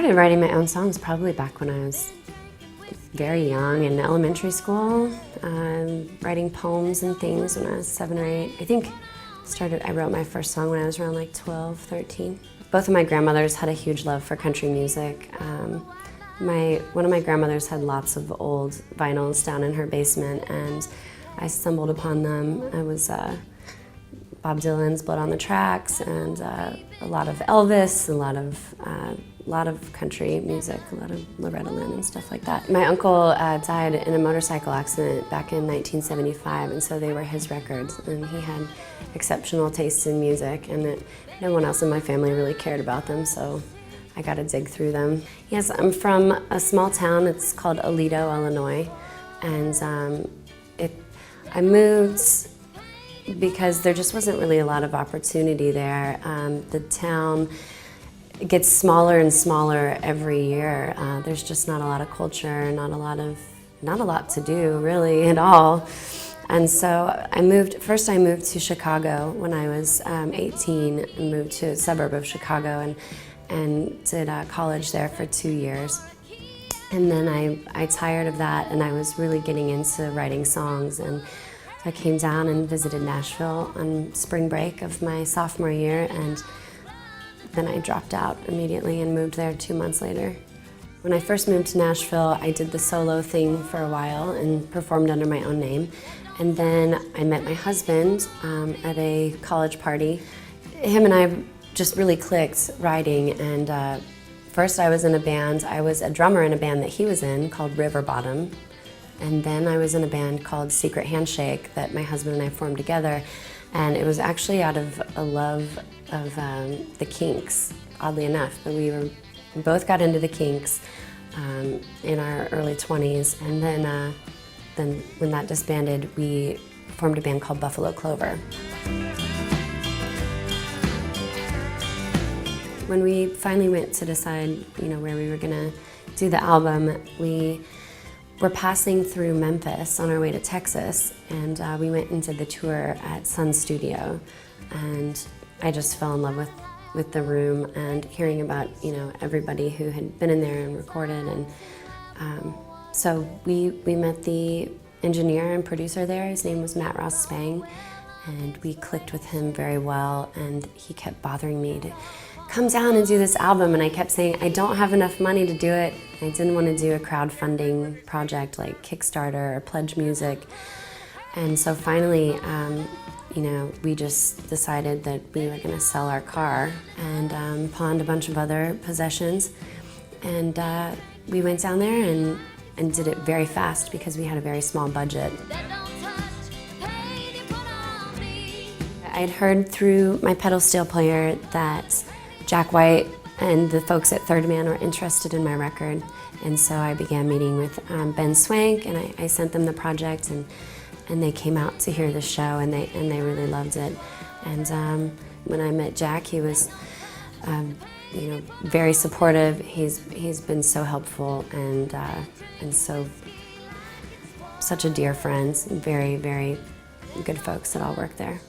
started writing my own songs probably back when I was very young in elementary school, writing poems and things when I was 7 or 8. I wrote my first song when I was around like 12, 13. Both of my grandmothers had a huge love for country music. One of my grandmothers had lots of old vinyls down in her basement, and I stumbled upon them. It was Bob Dylan's Blood on the Tracks, and a lot of Elvis, a lot of country music, a lot of Loretta Lynn and stuff like that. My uncle died in a motorcycle accident back in 1975, and so they were his records, and he had exceptional taste in music, and no one else in my family really cared about them, so I got to dig through them. Yes, I'm from a small town. It's called Aledo, Illinois, and I moved because there just wasn't really a lot of opportunity there. The town gets smaller and smaller every year. There's just not a lot of culture, not a lot to do really at all. And so I moved to Chicago when I was 18 and moved to a suburb of Chicago and did college there for 2 years. And then I tired of that, and I was really getting into writing songs, and so I came down and visited Nashville on spring break of my sophomore year, and then I dropped out immediately and moved there 2 months later. When I first moved to Nashville, I did the solo thing for a while and performed under my own name. And then I met my husband at a college party. Him and I just really clicked writing, and first I was in a band. I was a drummer in a band that he was in called River Bottom, and then I was in a band called Secret Handshake that my husband and I formed together, and it was actually out of a love of the Kinks, oddly enough. But we both got into the Kinks in our early 20s, and then when that disbanded, we formed a band called Buffalo Clover. When we finally went to decide, where we were gonna do the album, we were passing through Memphis on our way to Texas, and we went and did the tour at Sun Studio, and I just fell in love with the room and hearing about, everybody who had been in there and recorded, and so we met the engineer and producer there. His name was Matt Ross Spang, and we clicked with him very well, and he kept bothering me to come down and do this album, and I kept saying, I don't have enough money to do it. I didn't want to do a crowdfunding project like Kickstarter or Pledge Music. And so finally, we just decided that we were going to sell our car and pawned a bunch of other possessions. And we went down there and did it very fast because we had a very small budget. I'd heard through my pedal steel player that Jack White and the folks at Third Man were interested in my record, and so I began meeting with Ben Swank, and I sent them the project, and they came out to hear the show, and they really loved it. And when I met Jack, he was very supportive. He's been so helpful and such a dear friend. Very, very good folks that all work there.